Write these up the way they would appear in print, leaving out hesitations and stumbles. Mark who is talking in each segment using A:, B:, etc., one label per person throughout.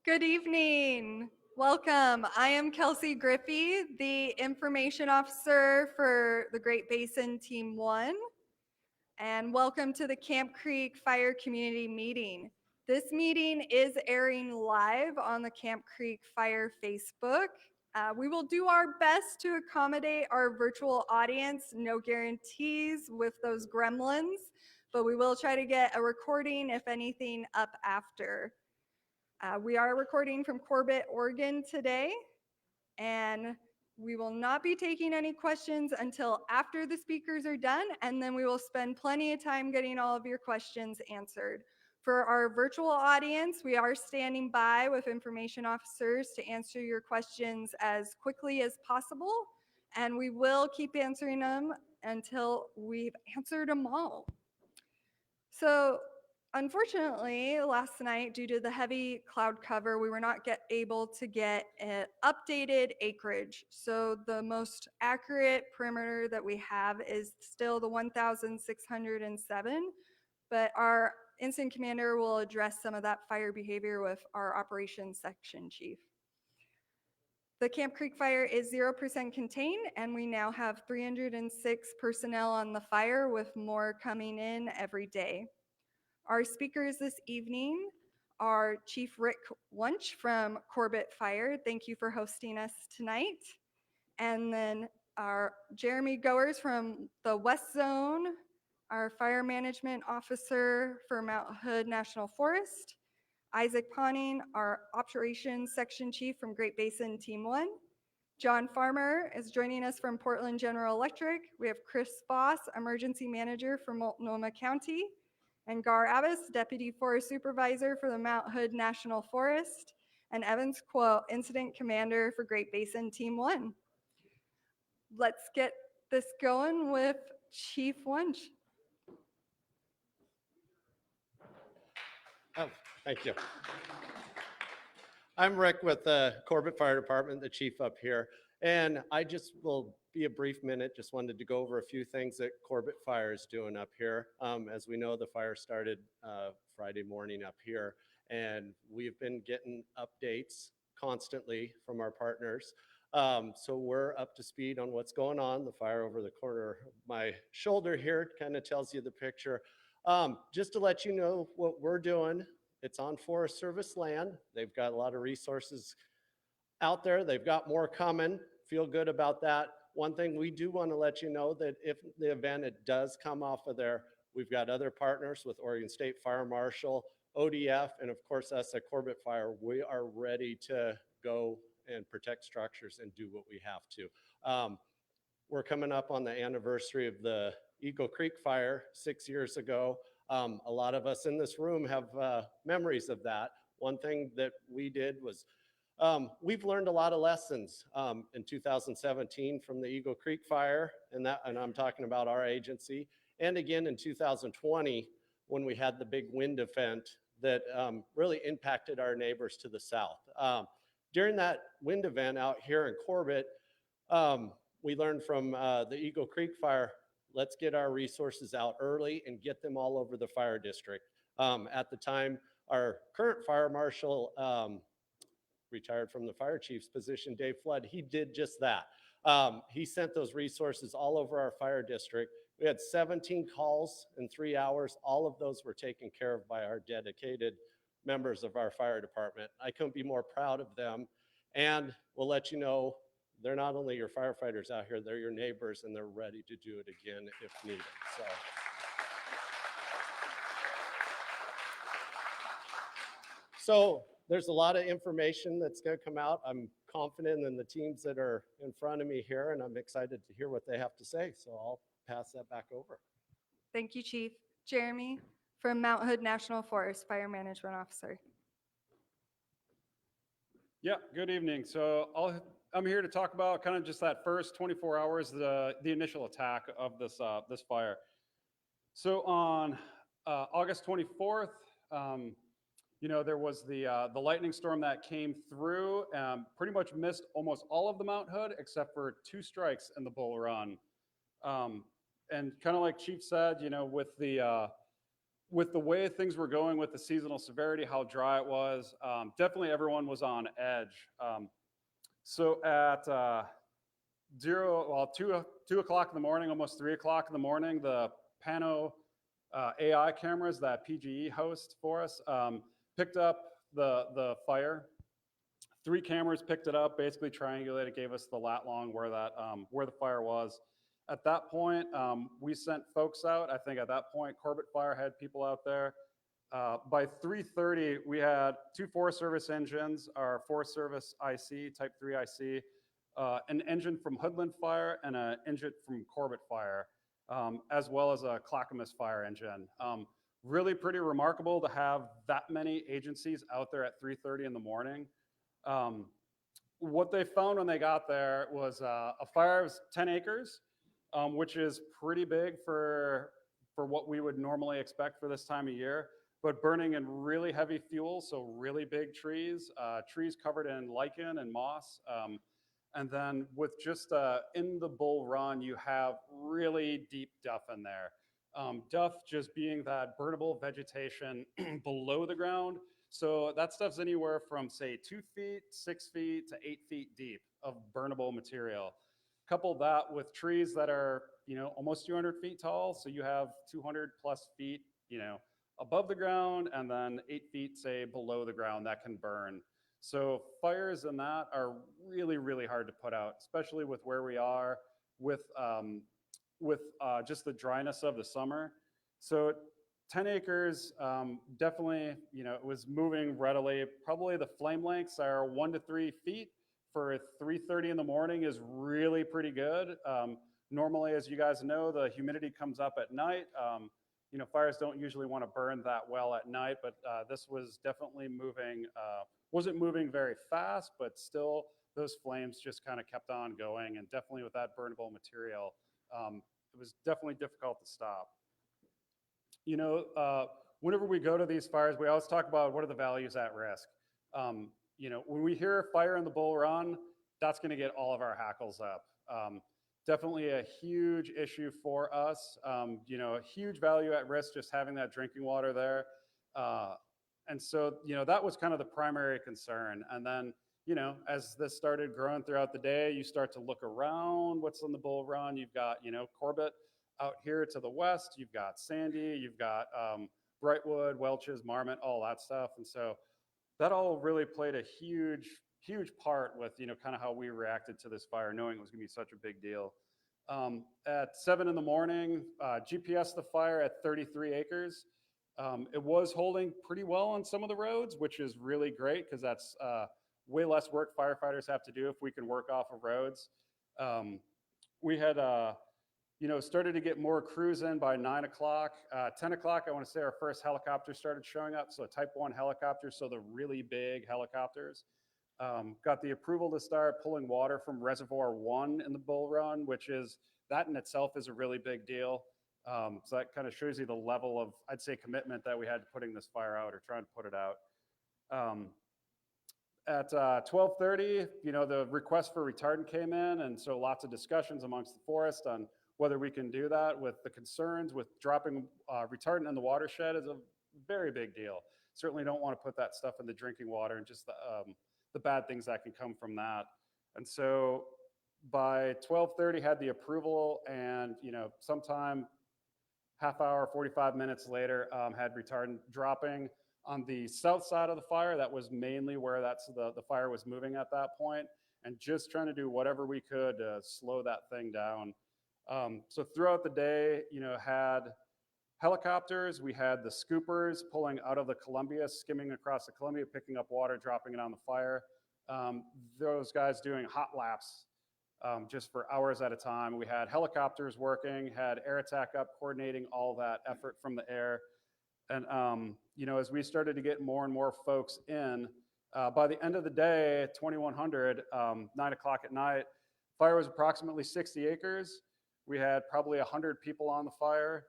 A: Good evening. Welcome. I am Kelsey Griffey, the Information Officer for the Great Basin Team 1, and welcome to the Camp Creek Fire Community Meeting. This meeting is airing live on the Camp Creek Fire Facebook. We will do our best to accommodate our virtual audience, no guarantees with those gremlins, but we will try to get a recording, if anything, up after. We are recording from Corbett, Oregon today, and we will not be taking any questions until after the speakers are done, and then we will spend plenty of time getting all of your questions answered. For our virtual audience, we are standing by with information officers to answer your questions as quickly as possible, and we will keep answering them until we've answered them all. So unfortunately, last night, due to the heavy cloud cover, we were not able to get an updated acreage. So the most accurate perimeter that we have is still the 1,607, but our incident commander will address some of that fire behavior with our operations section chief. The Camp Creek fire is 0% contained, and we now have 306 personnel on the fire, with more coming in every day. Our speakers this evening are Chief Rick Wunsch from Corbett Fire. Thank you for hosting us tonight. And then our Jeremy Goers from the West Zone, our Fire Management Officer for Mount Hood National Forest, Isaac Ponning, our Operations Section Chief from Great Basin Team 1. John Farmer is joining us from Portland General Electric. We have Chris Voss, Emergency Manager for Multnomah County, and Gar Abbas, Deputy Forest Supervisor for the Mount Hood National Forest, and Evans Quo, Incident Commander for Great Basin Team 1. Let's get this going with Chief Wunsch.
B: Oh, thank you. I'm Rick with the Corbett Fire Department, the chief up here, and I just will be a brief minute. Just wanted to go over a few things that Corbett Fire is doing up here. As we know, the fire started Friday morning up here, and we've been getting updates constantly from our partners. So we're up to speed on what's going on. The fire over the corner of my shoulder here kind of tells you the picture. Just to let you know what we're doing. It's on Forest Service land. They've got a lot of resources out there. They've got more coming. Feel good about that. One thing we do want to let you know that if the event it does come off of there, we've got other partners with Oregon State Fire Marshal, ODF, and of course us at Corbett Fire. We are ready to go and protect structures and do what we have to. We're coming up on the anniversary of the Eagle Creek fire 6 years ago. A lot of us in this room have memories of that. One thing that we did was we've learned a lot of lessons in 2017 from the Eagle Creek fire, and I'm talking about our agency, and again in 2020 when we had the big wind event that really impacted our neighbors to the south. During that wind event out here in Corbett, we learned from the Eagle Creek fire, let's get our resources out early and get them all over the fire district. At the time, our current fire marshal, retired from the fire chief's position, Dave Flood, he did just that. He sent those resources all over our fire district. We had 17 calls in 3 hours. All of those were taken care of by our dedicated members of our fire department. I couldn't be more proud of them. And we'll let you know, they're not only your firefighters out here, they're your neighbors, and they're ready to do it again if needed. So there's a lot of information that's going to come out. I'm confident in the teams that are in front of me here, and I'm excited to hear what they have to say. So I'll pass that back over.
A: Thank you, Chief. Jeremy from Mount Hood National Forest, Fire Management Officer.
C: Yeah, good evening. So I'm here to talk about kind of just that first 24 hours, the initial attack of this fire. So on August 24th, there was the lightning storm that came through, pretty much missed almost all of the Mount Hood except for 2 strikes in the Bull Run. And kind of like Chief said, with the way things were going with the seasonal severity, how dry it was, definitely everyone was on edge. So at 2 o'clock in the morning, almost 3 o'clock in the morning, the Pano AI cameras that PGE hosts for us picked up the fire. 3 cameras picked it up, basically triangulated, gave us the lat long where the fire was. At that point, we sent folks out. I think at that point, Corbett Fire had people out there. By 3:30, we had 2 Forest Service engines, our Forest Service IC, Type 3 IC, an engine from Hoodland Fire, and an engine from Corbett Fire, as well as a Clackamas Fire engine. Really pretty remarkable to have that many agencies out there at 3:30 in the morning. What they found when they got there was a fire of 10 acres. Which is pretty big for what we would normally expect for this time of year, but burning in really heavy fuel, so really big trees, trees covered in lichen and moss. And then with just in the Bull Run, you have really deep duff in there. Duff just being that burnable vegetation below the ground. So that stuff's anywhere from, say, 2 feet, 6 feet to 8 feet deep of burnable material. Couple that with trees that are, almost 200 feet tall. So you have 200 plus feet, above the ground, and then 8 feet, say, below the ground that can burn. So fires in that are really, really hard to put out, especially with where we are with just the dryness of the summer. So 10 acres, definitely, it was moving readily. Probably the flame lengths are 1 to 3 feet. For 3:30 in the morning is really pretty good. Normally, as you guys know, the humidity comes up at night. Fires don't usually want to burn that well at night, but this was definitely moving, wasn't moving very fast, but still those flames just kind of kept on going. And definitely with that burnable material, it was definitely difficult to stop. Whenever we go to these fires, we always talk about what are the values at risk. When we hear fire in the Bull Run, that's going to get all of our hackles up. Definitely a huge issue for us. A huge value at risk just having that drinking water there. And so, that was kind of the primary concern. And then, as this started growing throughout the day, you start to look around what's on the Bull Run. You've got, Corbett out here to the west. You've got Sandy. You've got Brightwood, Welch's, Marmot, all that stuff. And so that all really played a huge part with, kind of how we reacted to this fire, knowing it was going to be such a big deal. At 7 in the morning, GPS the fire at 33 acres. It was holding pretty well on some of the roads, which is really great because that's way less work firefighters have to do if we can work off of roads. We had started to get more crews in by 9 o'clock. 10 o'clock, I want to say our first helicopter started showing up. So Type 1 helicopters, so the really big helicopters. Got the approval to start pulling water from Reservoir 1 in the Bull Run, which is, that in itself is a really big deal. So that kind of shows you the level of, I'd say, commitment that we had to putting this fire out or trying to put it out. At 12:30, the request for retardant came in, and so lots of discussions amongst the forest on whether we can do that. With the concerns with dropping retardant in the watershed is a very big deal. Certainly don't want to put that stuff in the drinking water and just the bad things that can come from that. And so by 12:30 had the approval, and sometime half hour, 45 minutes later, had retardant dropping on the south side of the fire. That was mainly where the fire was moving at that point, and just trying to do whatever we could to slow that thing down. So throughout the day, had helicopters, we had the scoopers pulling out of the Columbia, skimming across the Columbia, picking up water, dropping it on the fire. Those guys doing hot laps just for hours at a time. We had helicopters working, had air attack up, coordinating all that effort from the air. And, as we started to get more and more folks in, by the end of the day, 2100, 9 o'clock at night, fire was approximately 60 acres. We had probably 100 people on the fire.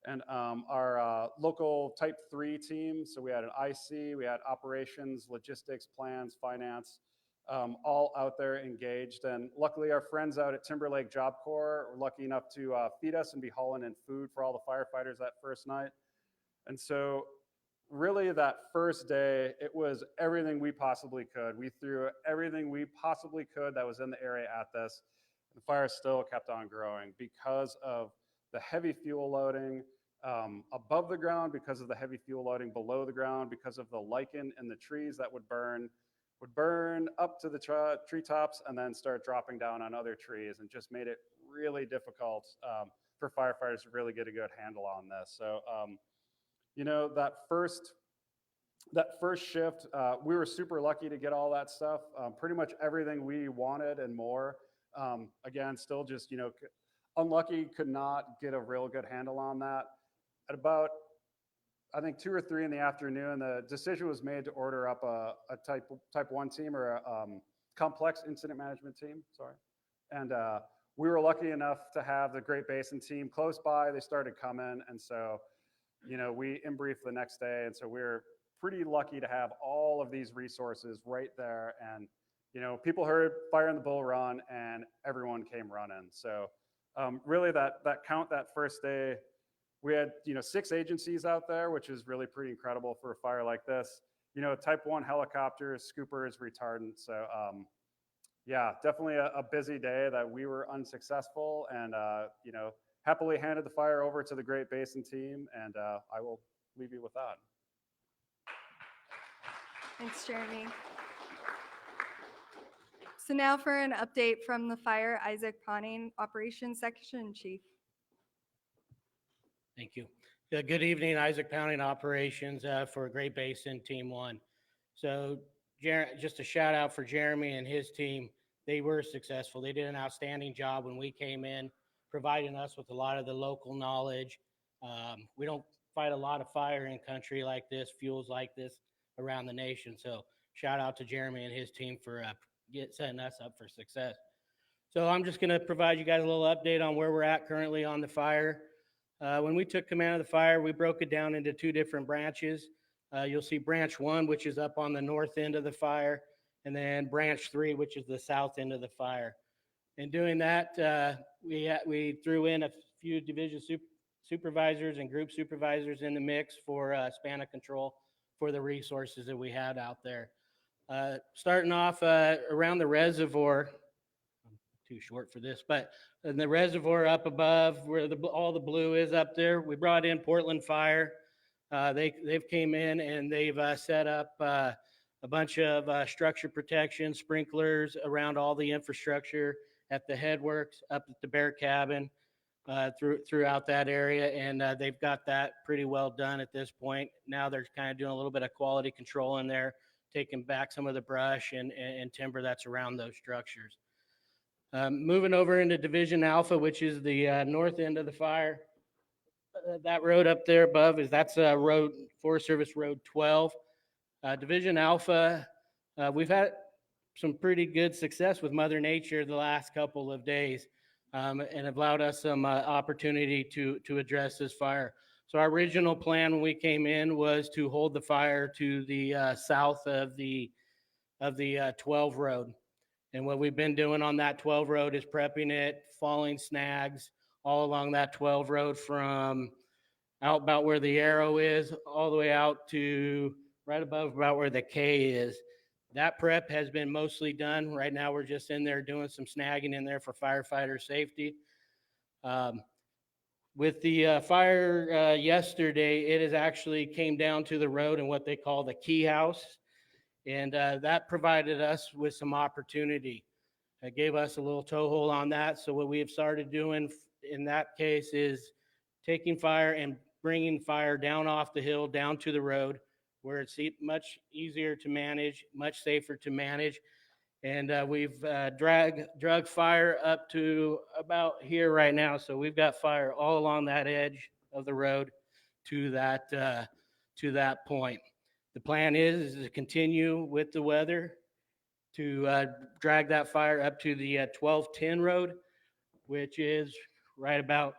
C: And our local type 3 team, so we had an IC, we had operations, logistics, plans, finance, all out there engaged. And luckily our friends out at Timberlake Job Corps were lucky enough to feed us and be hauling in food for all the firefighters that first night. And so really that first day, it was everything we possibly could. We threw everything we possibly could that was in the area at this. The fire still kept on growing because of the heavy fuel loading above the ground, because of the heavy fuel loading below the ground, because of the lichen in the trees that would burn up to the treetops and then start dropping down on other trees, and just made it really difficult for firefighters to really get a good handle on this. So, that first shift, we were super lucky to get all that stuff, pretty much everything we wanted and more. Again, still just, unlucky, could not get a real good handle on that. At about, I think 2 or 3 in the afternoon, the decision was made to order up a type 1 team, or a complex incident management team, sorry. And we were lucky enough to have the Great Basin team close by. They started coming, and so, we in-briefed the next day, and so we were pretty lucky to have all of these resources right there. And people heard fire in the Bull Run, and everyone came running. So really that count that first day, we had 6 agencies out there, which is really pretty incredible for a fire like this. Type 1 helicopters, scoopers, retardant. So yeah, definitely a busy day that we were unsuccessful, and happily handed the fire over to the Great Basin team, and I will leave you with that.
A: Thanks, Jeremy. So now for an update from the Fire Isaac Pawning Operations Section Chief.
D: Thank you. Good evening, Isaac Pounding Operations for Great Basin Team 1. So just a shout out for Jeremy and his team. They were successful. They did an outstanding job when we came in, providing us with a lot of the local knowledge. We don't fight a lot of fire in country like this, fuels like this around the nation. So shout out to Jeremy and his team for setting us up for success. So I'm just going to provide you guys a little update on where we're at currently on the fire. When we took command of the fire, we broke it down into 2 different branches. You'll see branch 1, which is up on the north end of the fire, and then branch 3, which is the south end of the fire. In doing that, we threw in a few division supervisors and group supervisors in the mix for span of control for the resources that we had out there. Starting off around the reservoir, I'm too short for this, but in the reservoir up above where all the blue is up there, we brought in Portland Fire. They've came in and they've set up a bunch of structure protection, sprinklers around all the infrastructure at the headworks, up at the bear cabin, throughout that area, and they've got that pretty well done at this point. Now they're kind of doing a little bit of quality control in there, taking back some of the brush and timber that's around those structures. Moving over into Division Alpha, which is the north end of the fire. That road up there above that's Forest Service Road 12. Division Alpha, we've had some pretty good success with Mother Nature the last couple of days. and have allowed us some opportunity to address this fire. So our original plan when we came in was to hold the fire to the south of the 12 road. And what we've been doing on that 12 road is prepping it, falling snags all along that 12 road from out about where the arrow is, all the way out to right above about where the K is. That prep has been mostly done. Right now, we're just in there doing some snagging in there for firefighter safety. With the fire yesterday, it has actually came down to the road in what they call the key house. And that provided us with some opportunity. It gave us a little toehold on that. So what we have started doing in that case is taking fire and bringing fire down off the hill, down to the road, where it's much easier to manage, much safer to manage. And we've drug fire up to about here right now. So we've got fire all along that edge of the road to that point. The plan is to continue with the weather to drag that fire up to the 1210 road, which is right about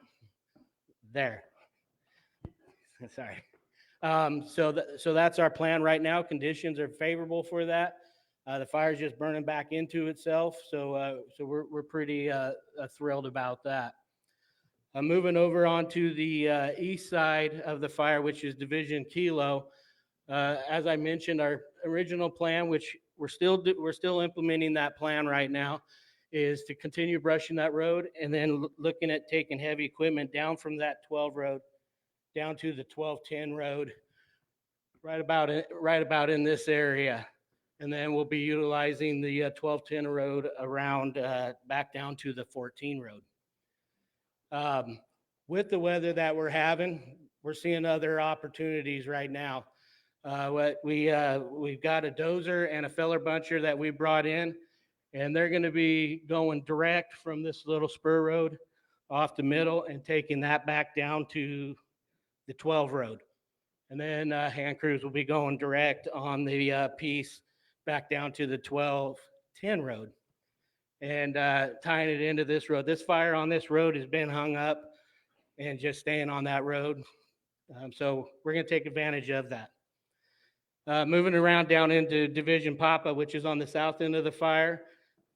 D: there. Sorry. So that's our plan right now. Conditions are favorable for that. The fire's just burning back into itself, so we're pretty thrilled about that. Moving over onto the east side of the fire, which is Division Kilo. As I mentioned, our original plan, which we're still implementing that plan right now, is to continue brushing that road and then looking at taking heavy equipment down from that 12 road down to the 1210 road, right about in this area. And then we'll be utilizing the 1210 road around back down to the 14 road. With the weather that we're having, we're seeing other opportunities right now. We've got a dozer and a feller buncher that we brought in, and they're going to be going direct from this little spur road off the middle and taking that back down to the 12 road. And then hand crews will be going direct on the piece back down to the 1210 road and tying it into this road. This fire on this road has been hung up and just staying on that road. So we're going to take advantage of that. Moving around down into Division Papa, which is on the south end of the fire,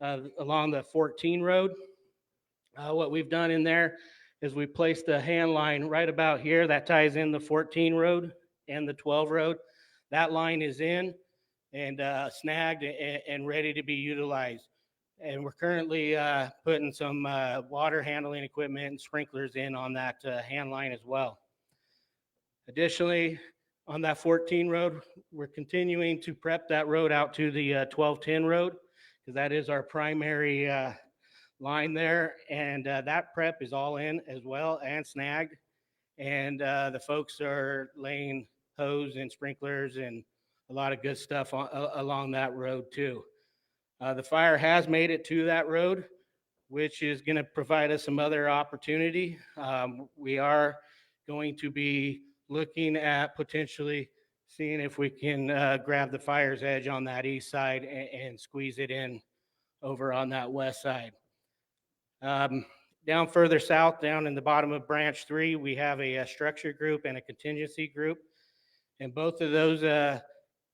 D: along the 14 road. What we've done in there is we placed a hand line right about here that ties in the 14 road and the 12 road. That line is in and snagged and ready to be utilized. And we're currently putting some water handling equipment and sprinklers in on that hand line as well. Additionally, on that 14 road, we're continuing to prep that road out to the 1210 road because that is our primary line there. And that prep is all in as well and snagged. And the folks are laying hose and sprinklers and a lot of good stuff along that road too. The fire has made it to that road, which is going to provide us some other opportunity. We are going to be looking at potentially seeing if we can grab the fire's edge on that east side and squeeze it in over on that west side. Down further south, down in the bottom of branch 3, we have a structure group and a contingency group. And both of those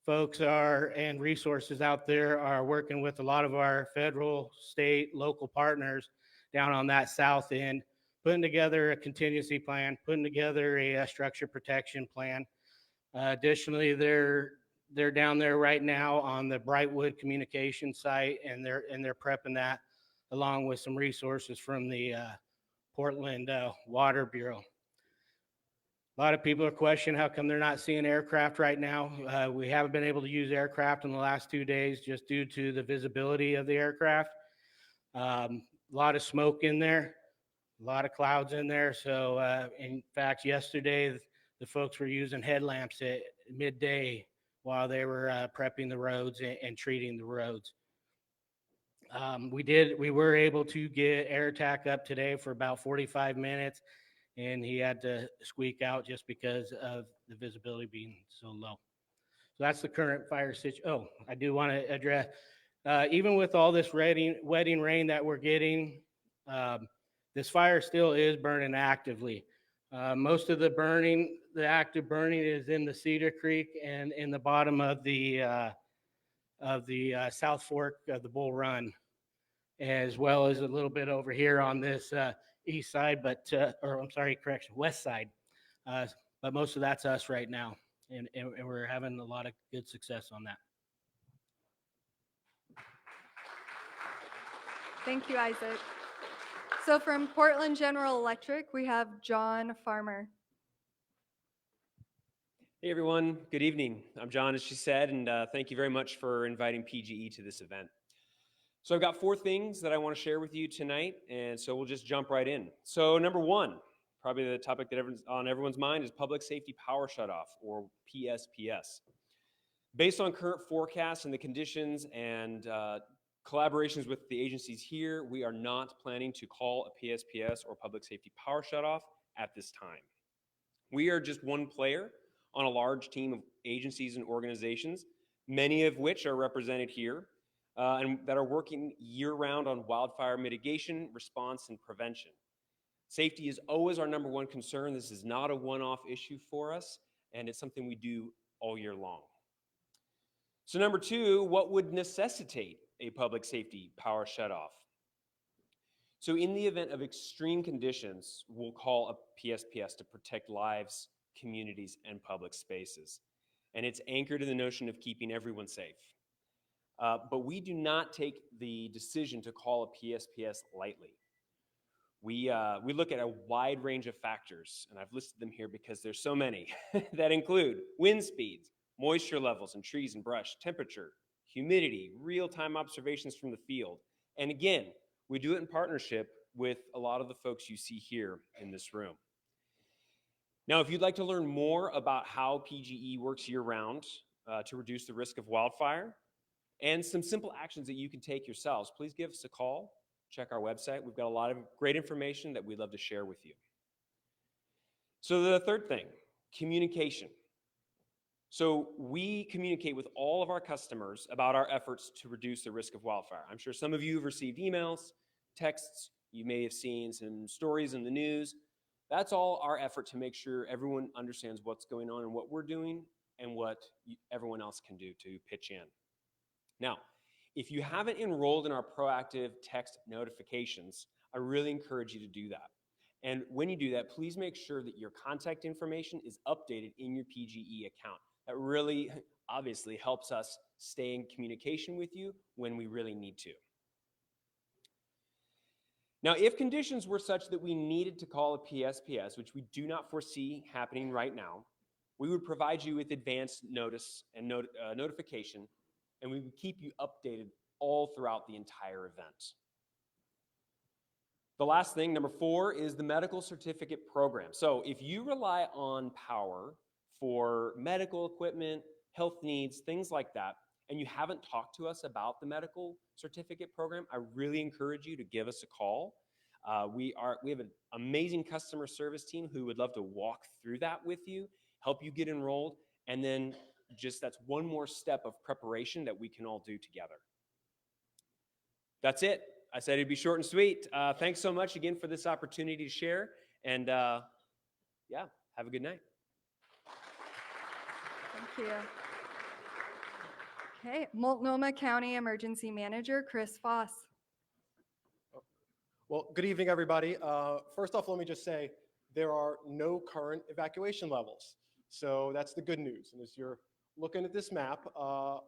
D: folks and resources out there are working with a lot of our federal, state, local partners down on that south end, putting together a contingency plan, putting together a structure protection plan. Additionally, they're down there right now on the Brightwood communication site, and they're prepping that along with some resources from the Portland Water Bureau. A lot of people are questioning how come they're not seeing aircraft right now. We haven't been able to use aircraft in the last 2 days just due to the visibility of the aircraft. A lot of smoke in there, a lot of clouds in there. So in fact, yesterday, the folks were using headlamps at midday while they were prepping the roads and treating the roads. We were able to get air attack up today for about 45 minutes, and he had to squeak out just because of the visibility being so low. So that's the current fire situation. Oh, I do want to address, even with all this wetting rain that we're getting, this fire still is burning actively. Most of the active burning is in the Cedar Creek and in the bottom of the South Fork of the Bull Run, as well as a little bit over here on this east side, or I'm sorry, correction, west side. But most of that's us right now, and we're having a lot of good success on that.
A: Thank you, Isaac. So from Portland General Electric, we have John Farmer.
E: Hey everyone, good evening. I'm John, as she said, and thank you very much for inviting PGE to this event. So I've got 4 things that I want to share with you tonight, and so we'll just jump right in. So number 1, probably the topic that on everyone's mind is public safety power shutoff, or PSPS. Based on current forecasts and the conditions and collaborations with the agencies here, we are not planning to call a PSPS or public safety power shutoff at this time. We are just one player on a large team of agencies and organizations, many of which are represented here, and that are working year-round on wildfire mitigation, response, and prevention. Safety is always our number 1 concern. This is not a one-off issue for us, and it's something we do all year long. So number 2, what would necessitate a public safety power shutoff? So in the event of extreme conditions, we'll call a PSPS to protect lives, communities, and public spaces. And it's anchored in the notion of keeping everyone safe. But we do not take the decision to call a PSPS lightly. We look at a wide range of factors, and I've listed them here because there's so many, that include wind speeds, moisture levels in trees and brush, temperature, humidity, real-time observations from the field. And again, we do it in partnership with a lot of the folks you see here in this room. Now, if you'd like to learn more about how PGE works year-round to reduce the risk of wildfire and some simple actions that you can take yourselves, please give us a call. Check our website. We've got a lot of great information that we'd love to share with you. So the third thing, communication. So we communicate with all of our customers about our efforts to reduce the risk of wildfire. I'm sure some of you have received emails, texts, you may have seen some stories in the news. That's all our effort to make sure everyone understands what's going on and what we're doing and what everyone else can do to pitch in. Now, if you haven't enrolled in our proactive text notifications, I really encourage you to do that. And when you do that, please make sure that your contact information is updated in your PGE account. That really obviously helps us stay in communication with you when we really need to. Now, if conditions were such that we needed to call a PSPS, which we do not foresee happening right now, we would provide you with advance notice and notification, and we would keep you updated all throughout the entire event. The last thing, number 4, is the medical certificate program. So if you rely on power for medical equipment, health needs, things like that, and you haven't talked to us about the medical certificate program, I really encourage you to give us a call. We have an amazing customer service team who would love to walk through that with you, help you get enrolled, and then that's one more step of preparation that we can all do together. That's it. I said it'd be short and sweet. Thanks so much again for this opportunity to share, and yeah, have a good night.
A: Thank you. Okay, Multnomah County Emergency Manager, Chris Foss.
F: Well, good evening, everybody. First off, let me just say there are no current evacuation levels. So that's the good news. And as you're looking at this map,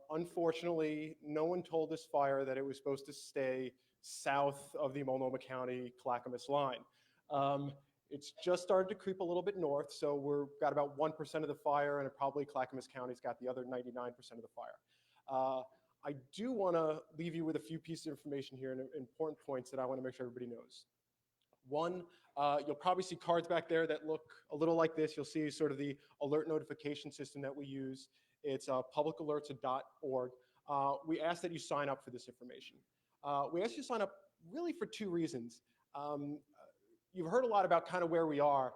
F: unfortunately, no one told this fire that it was supposed to stay south of the Multnomah County Clackamas line. It's just started to creep a little bit north, so we've got about 1% of the fire, and probably Clackamas County's got the other 99% of the fire. I do want to leave you with a few pieces of information here and important points that I want to make sure everybody knows. One, you'll probably see cards back there that look a little like this. You'll see sort of the alert notification system that we use. It's publicalerts.org. We ask that you sign up for this information. We ask you to sign up really for 2 reasons. You've heard a lot about kind of where we are,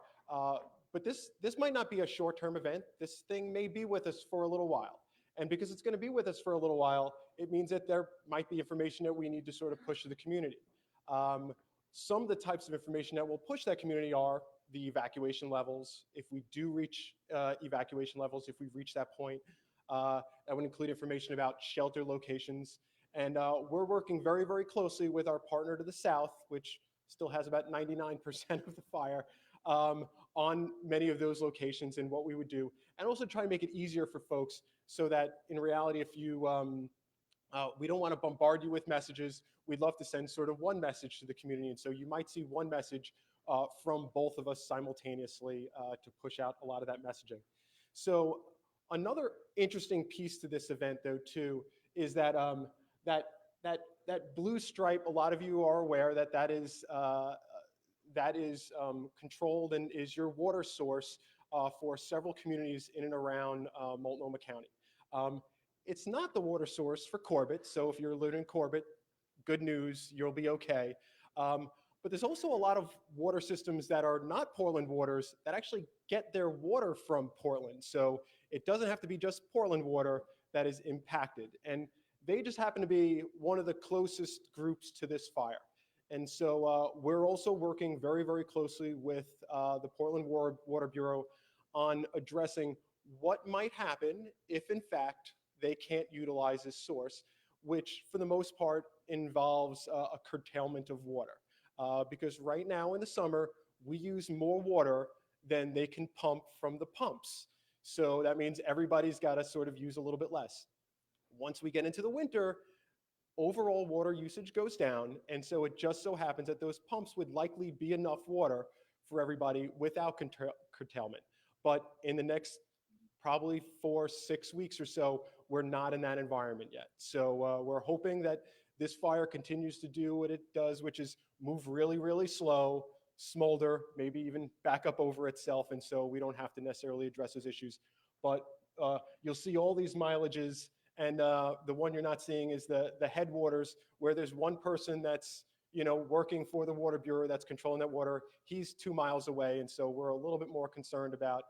F: but this might not be a short-term event. This thing may be with us for a little while. And because it's going to be with us for a little while, it means that there might be information that we need to sort of push to the community. some of the types of information that will push that community are the evacuation levels. If we do reach evacuation levels, if we've reached that point, that would include information about shelter locations. And we're working very, very closely with our partner to the south, which still has about 99% of the fire, on many of those locations and what we would do. And also try to make it easier for folks so that in reality, if you, we don't want to bombard you with messages. We'd love to send sort of one message to the community. And so you might see one message from both of us simultaneously to push out a lot of that messaging. So another interesting piece to this event, though, too, is that that blue stripe. A lot of you are aware that that is controlled and is your water source for several communities in and around Multnomah County. It's not the water source for Corbett, so if you're living in Corbett, good news, you'll be okay. But there's also a lot of water systems that are not Portland waters that actually get their water from Portland. So it doesn't have to be just Portland water that is impacted. And they just happen to be one of the closest groups to this fire. And so we're also working very, very closely with the Portland Water Bureau on addressing what might happen if, in fact, they can't utilize this source, which for the most part involves a curtailment of water. Because right now in the summer, we use more water than they can pump from the pumps. So that means everybody's got to sort of use a little bit less. Once we get into the winter, overall water usage goes down. And so it just so happens that those pumps would likely be enough water for everybody without curtailment. But in the next probably 4-6 weeks or so, we're not in that environment yet. So we're hoping that this fire continues to do what it does, which is move really, really slow, smolder, maybe even back up over itself. And so we don't have to necessarily address those issues. But you'll see all these mileages. And the one you're not seeing is the headwaters, where there's one person that's working for the Water Bureau that's controlling that water. He's 2 miles away. And so we're a little bit more concerned about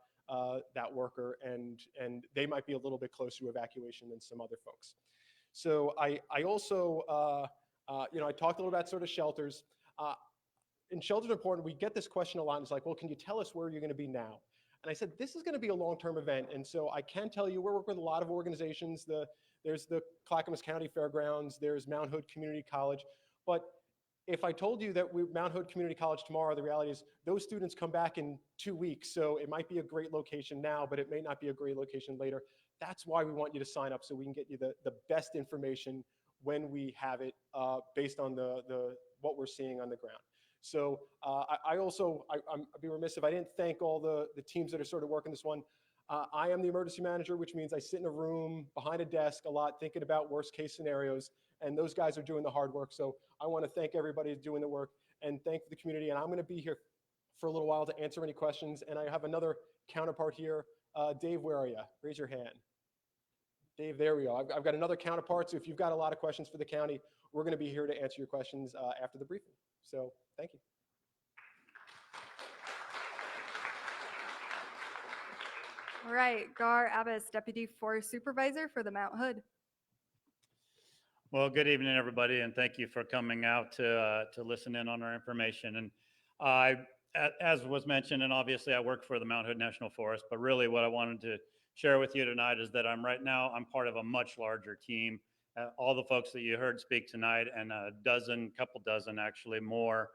F: that worker, and they might be a little bit closer to evacuation than some other folks. So I also, I talked a little about sort of shelters. And shelters are important. We get this question a lot. It's like, well, can you tell us where you're going to be now? And I said, this is going to be a long-term event. And so I can tell you, we're working with a lot of organizations. There's the Clackamas County Fairgrounds, there's Mount Hood Community College. But if I told you that Mount Hood Community College tomorrow, the reality is those students come back in 2 weeks. So it might be a great location now, but it may not be a great location later. That's why we want you to sign up, so we can get you the best information when we have it based on what we're seeing on the ground. So I'd be remiss if I didn't thank all the teams that are sort of working this one. I am the emergency manager, which means I sit in a room behind a desk a lot thinking about worst case scenarios, and those guys are doing the hard work. So I want to thank everybody who's doing the work and thank the community. And I'm going to be here for a little while to answer any questions. And I have another counterpart here. Dave, where are you? Raise your hand. Dave, there we go. I've got another counterpart. So if you've got a lot of questions for the county, we're going to be here to answer your questions after the briefing. So thank you.
A: All right, Gar Abbas, Deputy Forest Supervisor for the Mount Hood.
G: Well, good evening, everybody, and thank you for coming out to listen in on our information. And as was mentioned, and obviously I work for the Mount Hood National Forest, but really what I wanted to share with you tonight is that I'm part of a much larger team. All the folks that you heard speak tonight, and couple dozen actually more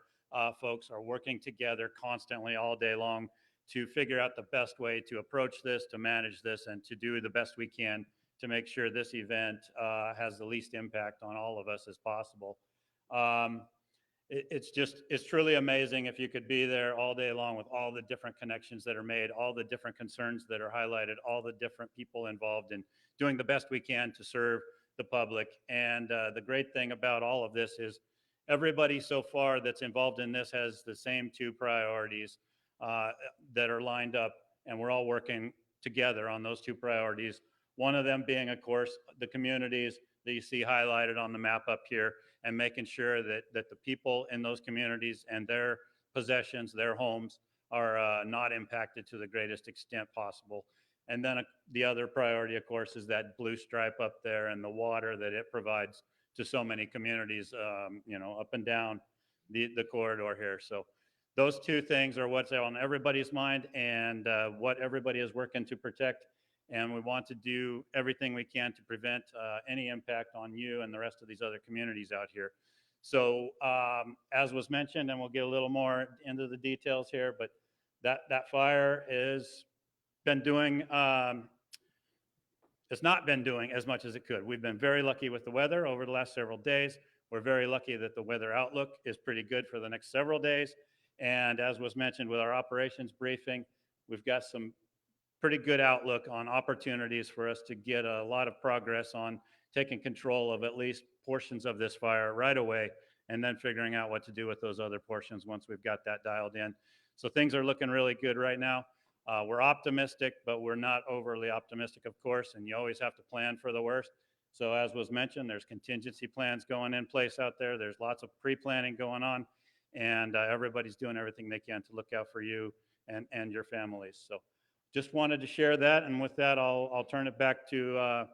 G: folks are working together constantly all day long to figure out the best way to approach this, to manage this, and to do the best we can to make sure this event has the least impact on all of us as possible. It's truly amazing if you could be there all day long with all the different connections that are made, all the different concerns that are highlighted, all the different people involved in doing the best we can to serve the public. And the great thing about all of this is everybody so far that's involved in this has the same 2 priorities that are lined up, and we're all working together on those 2 priorities. One of them being, of course, the communities that you see highlighted on the map up here, and making sure that the people in those communities and their possessions, their homes, are not impacted to the greatest extent possible. And then the other priority, of course, is that blue stripe up there and the water that it provides to so many communities, up and down the corridor here. So those two things are what's on everybody's mind and what everybody is working to protect. And we want to do everything we can to prevent any impact on you and the rest of these other communities out here. So as was mentioned, and we'll get a little more into the details here, but that fire is been doing, it's not been doing as much as it could. We've been very lucky with the weather over the last several days. We're very lucky that the weather outlook is pretty good for the next several days. And as was mentioned with our operations briefing, we've got some pretty good outlook on opportunities for us to get a lot of progress on taking control of at least portions of this fire right away, and then figuring out what to do with those other portions once we've got that dialed in. So things are looking really good right now. We're optimistic, but we're not overly optimistic, of course, and you always have to plan for the worst. So as was mentioned, there's contingency plans going in place out there. There's lots of pre-planning going on, and everybody's doing everything they can to look out for you and your families. So just wanted to share that, and with that, I'll turn it back to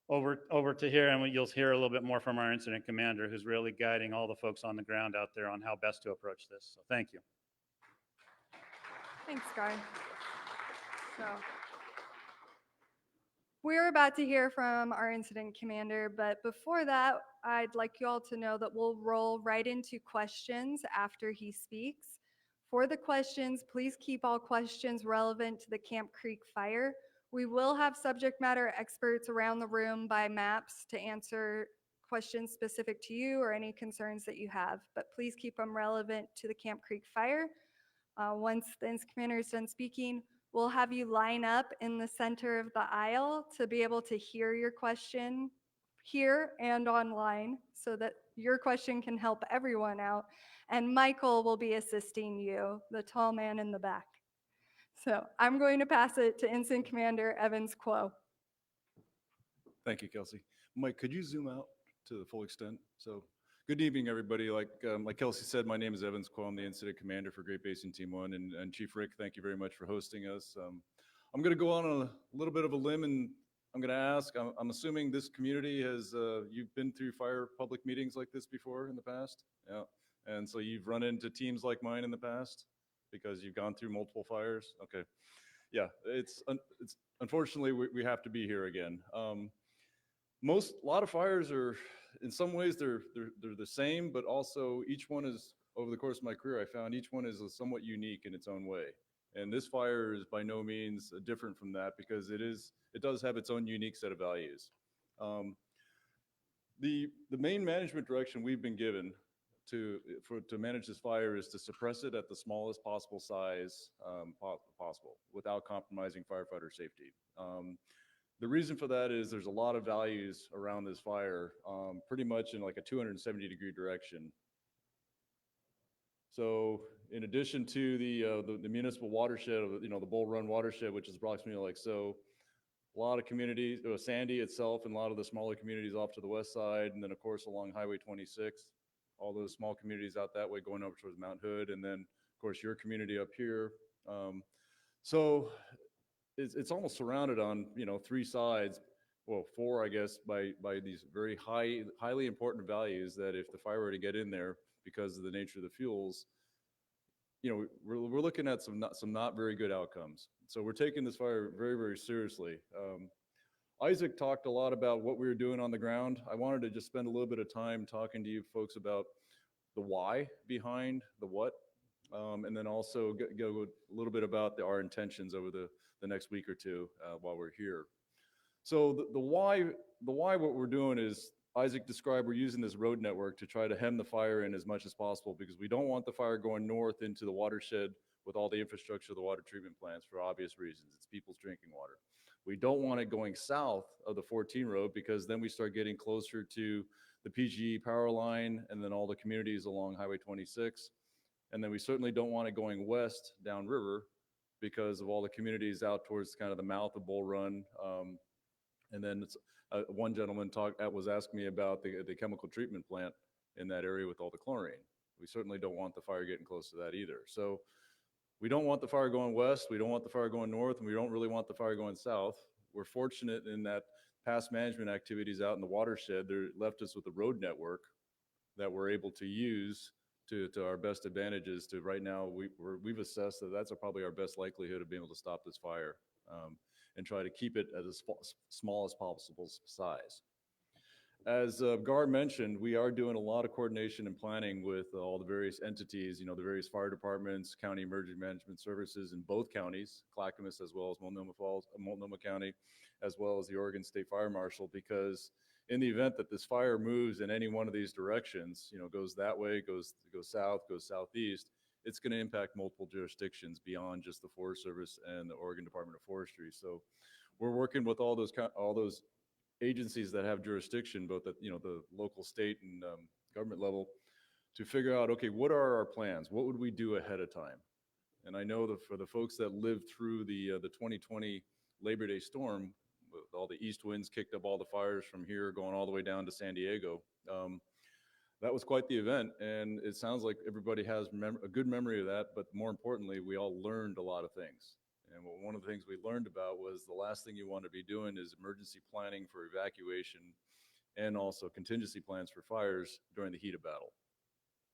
G: over to here, and you'll hear a little bit more from our incident commander, who's really guiding all the folks on the ground out there on how best to approach this. So thank you.
A: Thanks, Guy. So, we're about to hear from our incident commander, but before that, I'd like you all to know that we'll roll right into questions after he speaks. For the questions, please keep all questions relevant to the Camp Creek fire. We will have subject matter experts around the room by maps to answer questions specific to you or any concerns that you have, but please keep them relevant to the Camp Creek fire. Once the incident commander is done speaking, we'll have you line up in the center of the aisle to be able to hear your question here and online so that your question can help everyone out. And Michael will be assisting you, the tall man in the back. So I'm going to pass it to Ensign Commander Evans Quo.
H: Thank you, Kelsey. Mike, could you zoom out to the full extent? So, good evening, everybody. Like Kelsey said, my name is Evans Quo. I'm the incident commander for Great Basin Team 1. And Chief Rick, thank you very much for hosting us. I'm going to go on a little bit of a limb, and I'm going to ask, I'm assuming this community has, you've been through fire public meetings like this before in the past? Yeah. And so you've run into teams like mine in the past because you've gone through multiple fires? Okay. Yeah, it's unfortunately, we have to be here again. A lot of fires are, in some ways, they're the same, but also each one is, over the course of my career, I found each one is somewhat unique in its own way. And this fire is by no means different from that because it does have its own unique set of values. The main management direction we've been given to manage this fire is to suppress it at the smallest possible size possible without compromising firefighter safety. The reason for that is there's a lot of values around this fire, pretty much in like a 270-degree direction. So in addition to the municipal watershed, the Bull Run watershed, which is approximately like so, a lot of communities, Sandy itself and a lot of the smaller communities off to the west side, and then of course along Highway 26, all those small communities out that way going over towards Mount Hood, and then of course your community up here. So it's almost surrounded on, three sides, well, four, I guess, by these very highly important values that if the fire were to get in there because of the nature of the fuels, we're looking at some not very good outcomes. So we're taking this fire very, very seriously. Isaac talked a lot about what we were doing on the ground. I wanted to just spend a little bit of time talking to you folks about the why behind the what, and then also go a little bit about our intentions over the next week or two while we're here. So the why what we're doing is, Isaac described, we're using this road network to try to hem the fire in as much as possible because we don't want the fire going north into the watershed with all the infrastructure of the water treatment plants for obvious reasons. It's people's drinking water. We don't want it going south of the 14 road because then we start getting closer to the PGE power line and then all the communities along Highway 26. And then we certainly don't want it going west downriver because of all the communities out towards kind of the mouth of Bull Run. And then one gentleman was asking me about the chemical treatment plant in that area with all the chlorine. We certainly don't want the fire getting close to that either. So we don't want the fire going west, we don't want the fire going north, and we don't really want the fire going south. We're fortunate in that past management activities out in the watershed, they left us with a road network that we're able to use to our best advantages. To right now, we've assessed that that's probably our best likelihood of being able to stop this fire, and try to keep it at as small as possible size. As Gar mentioned, we are doing a lot of coordination and planning with all the various entities, the various fire departments, county emergency management services in both counties, Clackamas as well as Multnomah County, as well as the Oregon State Fire Marshal, because in the event that this fire moves in any one of these directions, goes that way, goes south, goes southeast, it's going to impact multiple jurisdictions beyond just the Forest Service and the Oregon Department of Forestry. So we're working with all those agencies that have jurisdiction, both at the local, state, and government level, to figure out, okay, what are our plans? What would we do ahead of time? And I know that for the folks that lived through the 2020 Labor Day storm, with all the east winds kicked up all the fires from here going all the way down to San Diego. That was quite the event, and it sounds like everybody has a good memory of that, but more importantly, we all learned a lot of things. And one of the things we learned about was the last thing you want to be doing is emergency planning for evacuation and also contingency plans for fires during the heat of battle.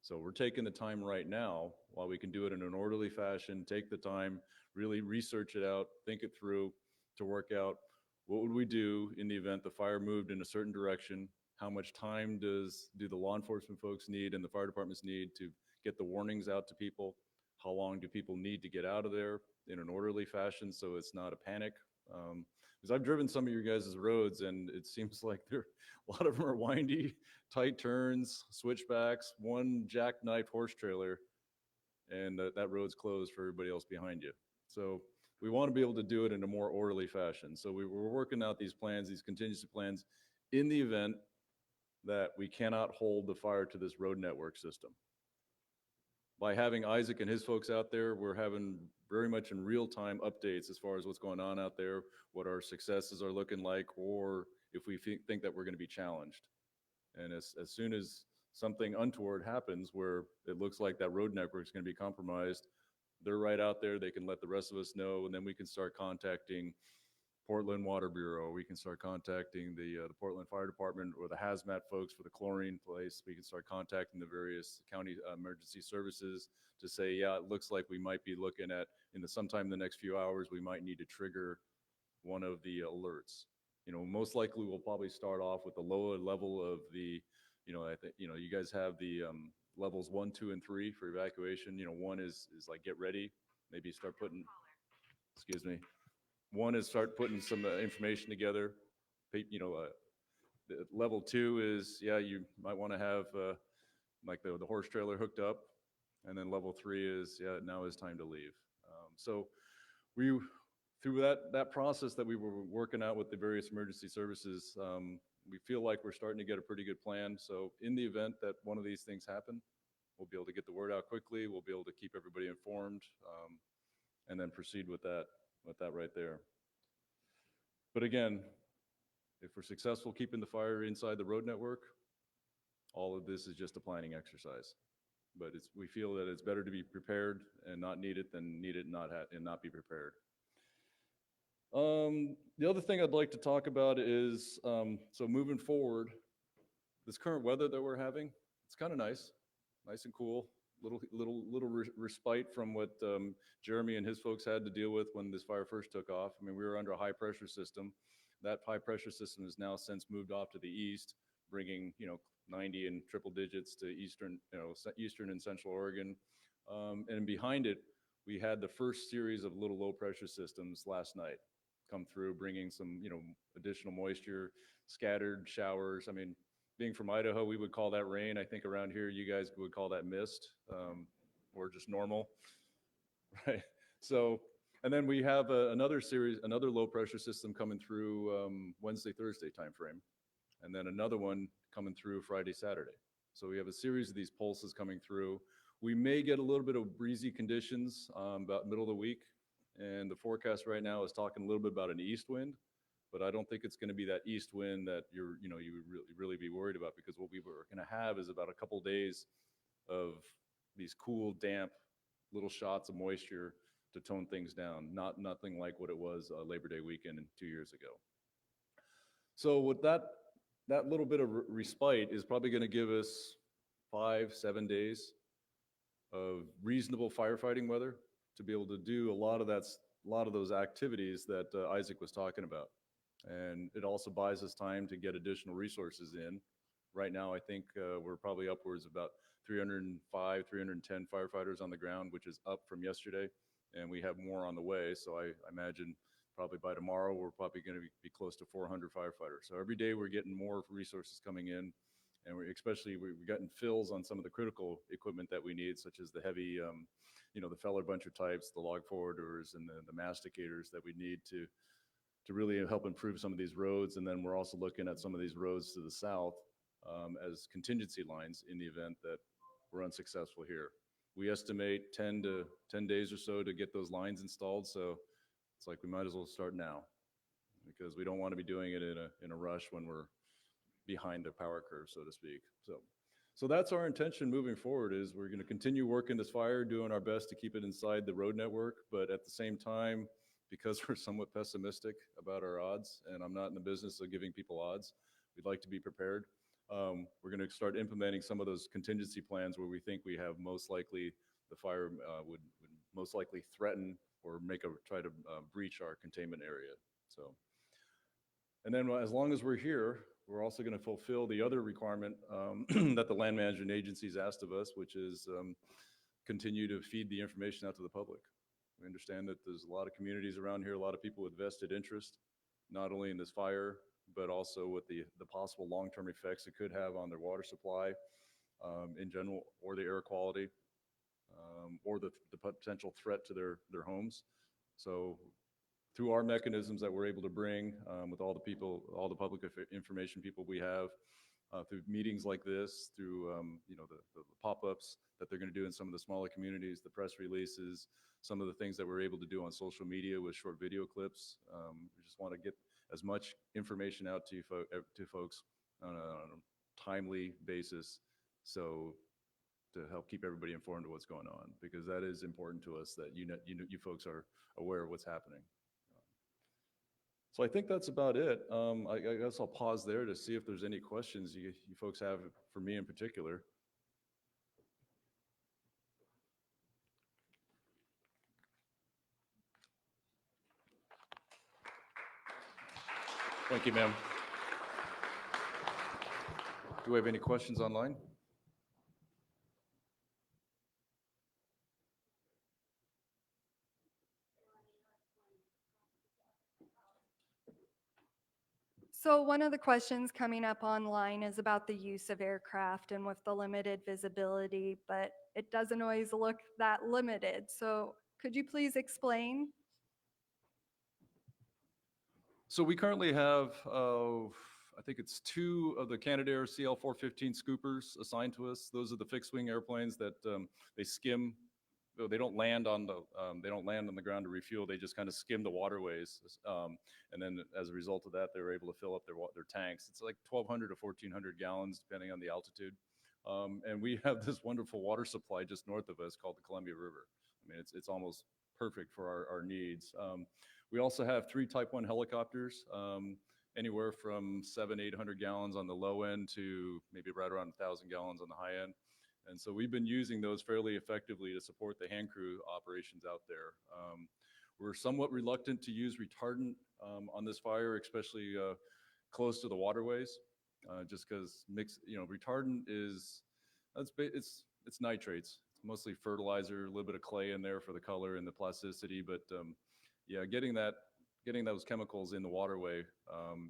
H: So we're taking the time right now, while we can do it in an orderly fashion, take the time, really research it out, think it through, to work out what would we do in the event the fire moved in a certain direction. How much time do the law enforcement folks need and the fire departments need to get the warnings out to people? How long do people need to get out of there in an orderly fashion so it's not a panic? Because I've driven some of your guys' roads, and it seems like a lot of them are windy, tight turns, switchbacks, one jackknife horse trailer, and that road's closed for everybody else behind you. So we want to be able to do it in a more orderly fashion. So we're working out these plans, these contingency plans, in the event that we cannot hold the fire to this road network system. By having Isaac and his folks out there, we're having very much in real time updates as far as what's going on out there, what our successes are looking like, or if we think that we're going to be challenged. And as soon as something untoward happens where it looks like that road network is going to be compromised, they're right out there. They can let the rest of us know, and then we can start contacting Portland Water Bureau. We can start contacting the Portland Fire Department or the hazmat folks for the chlorine place. We can start contacting the various county emergency services to say, yeah, it looks like we might be looking at, sometime in the next few hours, we might need to trigger one of the alerts. Most likely we'll probably start off with the lower level of the, I think, you guys have the levels 1, 2, and 3 for evacuation. 1 is like get ready, maybe start putting, excuse me. 1 is start putting some information together. Level 2 is, yeah, you might want to have like the horse trailer hooked up. And then level 3 is, yeah, now is time to leave. So through that process that we were working out with the various emergency services, we feel like we're starting to get a pretty good plan. So in the event that one of these things happen, we'll be able to get the word out quickly. We'll be able to keep everybody informed, and then proceed with that right there. But again, if we're successful keeping the fire inside the road network, all of this is just a planning exercise. But we feel that it's better to be prepared and not need it than need it and not be prepared. The other thing I'd like to talk about is, so moving forward, this current weather that we're having, it's kind of nice and cool. Little respite from what Jeremy and his folks had to deal with when this fire first took off. I mean, we were under a high pressure system. That high pressure system has now since moved off to the east, bringing 90 and triple digits to eastern and central Oregon. And behind it, we had the first series of little low pressure systems last night come through, bringing some additional moisture, scattered showers. I mean, being from Idaho, we would call that rain. I think around here, you guys would call that mist, or just normal, right? So, and then we have another low pressure system coming through Wednesday, Thursday timeframe, and then another one coming through Friday, Saturday. So we have a series of these pulses coming through. We may get a little bit of breezy conditions about middle of the week, and the forecast right now is talking a little bit about an east wind. But I don't think it's going to be that east wind that you would really be worried about, because what we were going to have is about a couple days of these cool, damp little shots of moisture to tone things down. Nothing like what it was Labor Day weekend 2 years ago. So with that little bit of respite is probably going to give us 5-7 days of reasonable firefighting weather to be able to do a lot of those activities that Isaac was talking about. And it also buys us time to get additional resources in. Right now, I think we're probably upwards of about 305, 310 firefighters on the ground, which is up from yesterday. And we have more on the way. So I imagine probably by tomorrow, we're probably going to be close to 400 firefighters. So every day we're getting more resources coming in. And we've gotten fills on some of the critical equipment that we need, such as the heavy, the feller buncher types, the log forwarders, and the masticators that we need to really help improve some of these roads. And then we're also looking at some of these roads to the south as contingency lines in the event that we're unsuccessful here. We estimate 10 days or so to get those lines installed. So it's like we might as well start now, because we don't want to be doing it in a rush when we're behind the power curve, so to speak. So that's our intention moving forward, is we're going to continue working this fire, doing our best to keep it inside the road network, but at the same time, because we're somewhat pessimistic about our odds, and I'm not in the business of giving people odds, we'd like to be prepared. We're going to start implementing some of those contingency plans where we think we have most likely the fire would most likely threaten or try to breach our containment area. So, and then as long as we're here, we're also going to fulfill the other requirement that the land management agencies asked of us, which is continue to feed the information out to the public. We understand that there's a lot of communities around here, a lot of people with vested interest, not only in this fire, but also with the possible long-term effects it could have on their water supply in general, or the air quality, or the potential threat to their homes. So through our mechanisms that we're able to bring with all the public information people we have, through meetings like this, through the pop-ups that they're going to do in some of the smaller communities, the press releases, some of the things that we're able to do on social media with short video clips. We just want to get as much information out to folks on a timely basis, so to help keep everybody informed of what's going on, because that is important to us, that you folks are aware of what's happening. So I think that's about it. I guess I'll pause there to see if there's any questions you folks have for me in particular. Thank you, ma'am. Do we have any questions online?
A: So one of the questions coming up online is about the use of aircraft and with the limited visibility, but it doesn't always look that limited. So could you please explain?
H: So we currently have, I think it's 2 of the Canadair CL-415 scoopers assigned to us. Those are the fixed-wing airplanes that they skim. They don't land on the ground to refuel. They just kind of skim the waterways, and then as a result of that, they're able to fill up their tanks. It's like 1,200 to 1,400 gallons, depending on the altitude. And we have this wonderful water supply just north of us called the Columbia River. I mean, it's almost perfect for our needs. We also have 3 Type 1 helicopters, anywhere from 700-800 gallons on the low end to maybe right around 1,000 gallons on the high end. And so we've been using those fairly effectively to support the hand crew operations out there. We're somewhat reluctant to use retardant on this fire, especially close to the waterways, just because retardant it's nitrates. It's mostly fertilizer, a little bit of clay in there for the color and the plasticity, but yeah, getting those chemicals in the waterway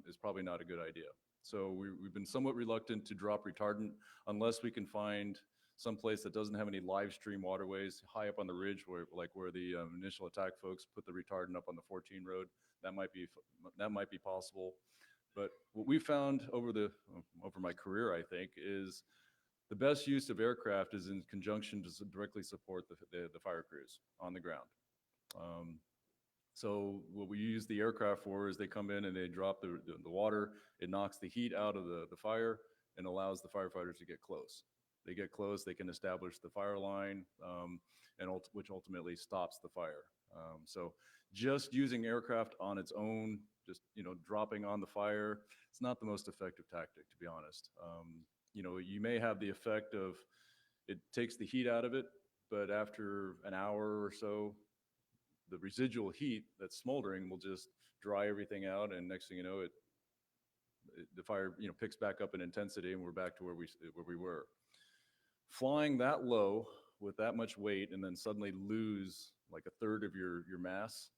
H: is probably not a good idea. So we've been somewhat reluctant to drop retardant unless we can find some place that doesn't have any live stream waterways high up on the ridge, where the initial attack folks put the retardant up on the 14 road. That might be possible. But what we found over my career, I think, is the best use of aircraft is in conjunction to directly support the fire crews on the ground. So what we use the aircraft for is they come in and they drop the water. It knocks the heat out of the fire and allows the firefighters to get close. They get close, they can establish the fire line, which ultimately stops the fire. So just using aircraft on its own, just dropping on the fire, it's not the most effective tactic, to be honest. You may have the effect of it takes the heat out of it, but after an hour or so, the residual heat that's smoldering will just dry everything out, and next thing you know, the fire picks back up in intensity, and we're back to where we were. Flying that low with that much weight, and then suddenly lose like a third of your mass.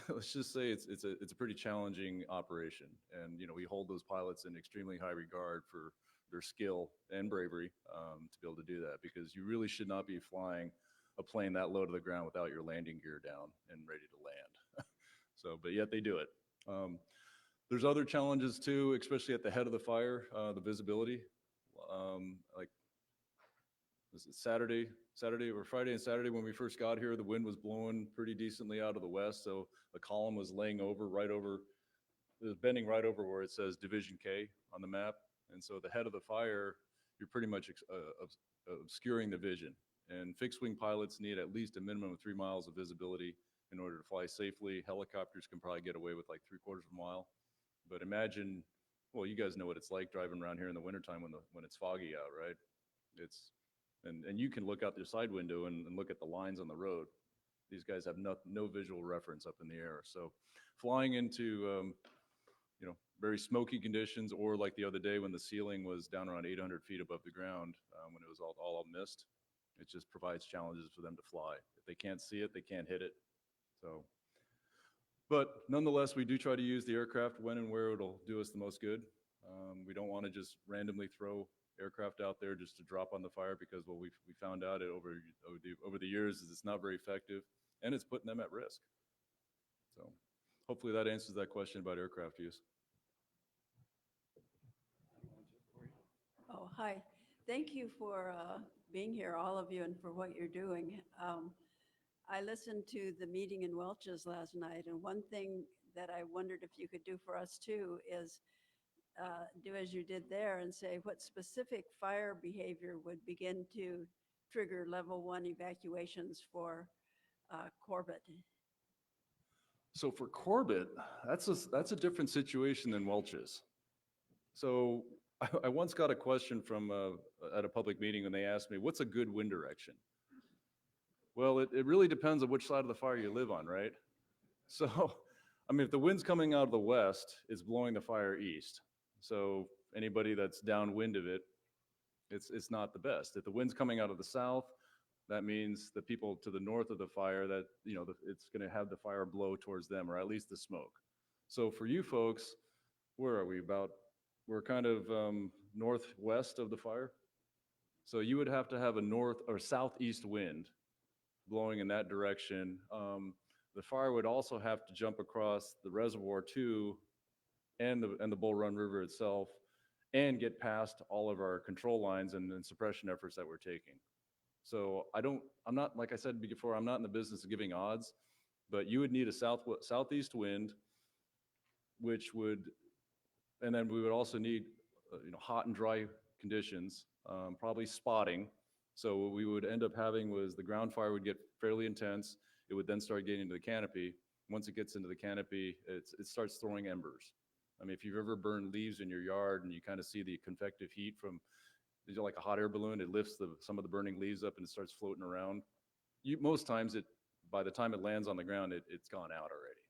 H: Let's just say it's a pretty challenging operation, and we hold those pilots in extremely high regard for their skill and bravery to be able to do that, because you really should not be flying a plane that low to the ground without your landing gear down and ready to land. So, but yet they do it. There's other challenges too, especially at the head of the fire, the visibility. Like, was it Saturday or Friday and Saturday when we first got here, the wind was blowing pretty decently out of the west, so the column was laying over it was bending right over where it says Division K on the map, and so the head of the fire, you're pretty much obscuring the vision. And fixed-wing pilots need at least a minimum of 3 miles of visibility in order to fly safely. Helicopters can probably get away with like 3/4 of a mile, but imagine, well, you guys know what it's like driving around here in the wintertime when it's foggy out, right? And you can look out your side window and look at the lines on the road. These guys have no visual reference up in the air. So flying into very smoky conditions, or like the other day when the ceiling was down around 800 feet above the ground, when it was all mist, it just provides challenges for them to fly. If they can't see it, they can't hit it. So, but nonetheless, we do try to use the aircraft when and where it'll do us the most good. We don't want to just randomly throw aircraft out there just to drop on the fire, because what we found out over the years is it's not very effective, and it's putting them at risk. So hopefully that answers that question about aircraft use.
I: Oh, hi. Thank you for being here, all of you, and for what you're doing. I listened to the meeting in Welch's last night, and one thing that I wondered if you could do for us too is do as you did there and say what specific fire behavior would begin to trigger level 1 evacuations for Corbett.
H: So for Corbett, that's a different situation than Welch's. So I once got a question from at a public meeting, and they asked me, what's a good wind direction? Well, it really depends on which side of the fire you live on, right? So, I mean, if the wind's coming out of the west, it's blowing the fire east. So anybody that's downwind of it, it's not the best. If the wind's coming out of the south, that means the people to the north of the fire, that it's going to have the fire blow towards them, or at least the smoke. So for you folks, where are we? We're kind of northwest of the fire. So you would have to have a north or southeast wind blowing in that direction. The fire would also have to jump across the reservoir too, and the Bull Run River itself, and get past all of our control lines and suppression efforts that we're taking. So I'm not, like I said before, I'm not in the business of giving odds, but you would need a southeast wind, and then we would also need hot and dry conditions, probably spotting. So what we would end up having was the ground fire would get fairly intense. It would then start getting into the canopy. Once it gets into the canopy, it starts throwing embers. I mean, if you've ever burned leaves in your yard and you kind of see the convective heat from, like a hot air balloon, it lifts some of the burning leaves up and it starts floating around. Most times, by the time it lands on the ground, it's gone out already.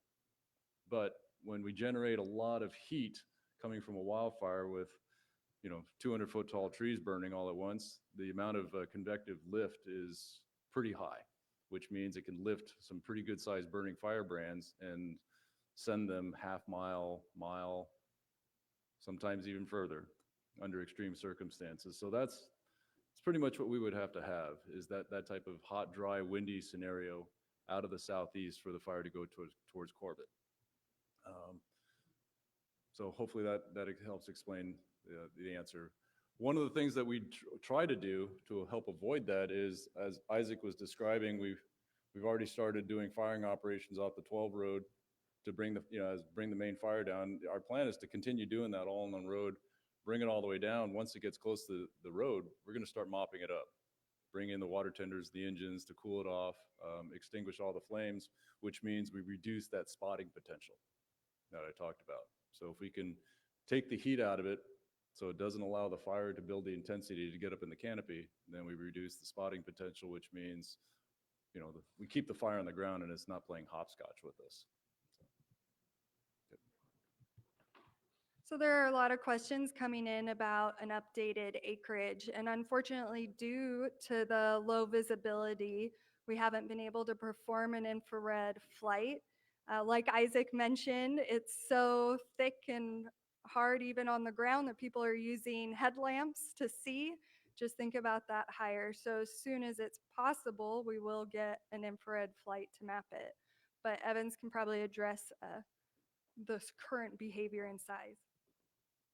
H: But when we generate a lot of heat coming from a wildfire with 200-foot tall trees burning all at once, the amount of convective lift is pretty high, which means it can lift some pretty good sized burning firebrands and send them half-mile, sometimes even further under extreme circumstances. So it's pretty much what we would have to have, is that type of hot, dry, windy scenario out of the southeast for the fire to go towards Corbett. So hopefully that helps explain the answer. One of the things that we try to do to help avoid that is, as Isaac was describing, we've already started doing firing operations off the 12 road to bring the main fire down. Our plan is to continue doing that all on the road, bring it all the way down. Once it gets close to the road, we're going to start mopping it up, bring in the water tenders, the engines to cool it off, extinguish all the flames, which means we reduce that spotting potential that I talked about. So if we can take the heat out of it, So it doesn't allow the fire to build the intensity to get up in the canopy. Then we reduce the spotting potential, which means, we keep the fire on the ground and it's not playing hopscotch with us.
A: So there are a lot of questions coming in about an updated acreage, and unfortunately, due to the low visibility, we haven't been able to perform an infrared flight. Like Isaac mentioned, it's so thick and hard even on the ground that people are using headlamps to see. Just think about that higher. So as soon as it's possible, we will get an infrared flight to map it. But Evans can probably address this current behavior and size.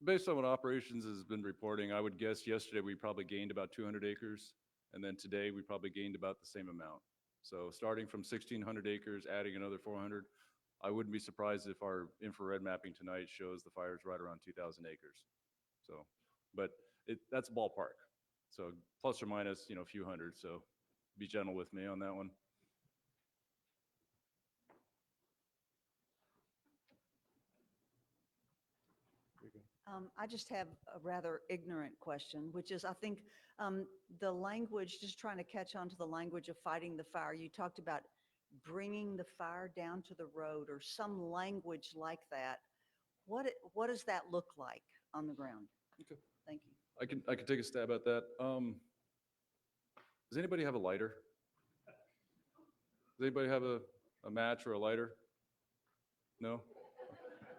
H: Based on what operations has been reporting, I would guess yesterday we probably gained about 200 acres. And then today we probably gained about the same amount. So starting from 1,600 acres, adding another 400, I wouldn't be surprised if our infrared mapping tonight shows the fire's right around 2,000 acres. So, but that's ballpark. So plus or minus, a few hundred. So be gentle with me on that one.
J: I just have a rather ignorant question, which is, I think the language, just trying to catch on to the language of fighting the fire, you talked about bringing the fire down to the road or some language like that. What does that look like on the ground?
H: Okay.
J: Thank you.
H: I can take a stab at that. Does anybody have a lighter? Does anybody have a match or a lighter? No?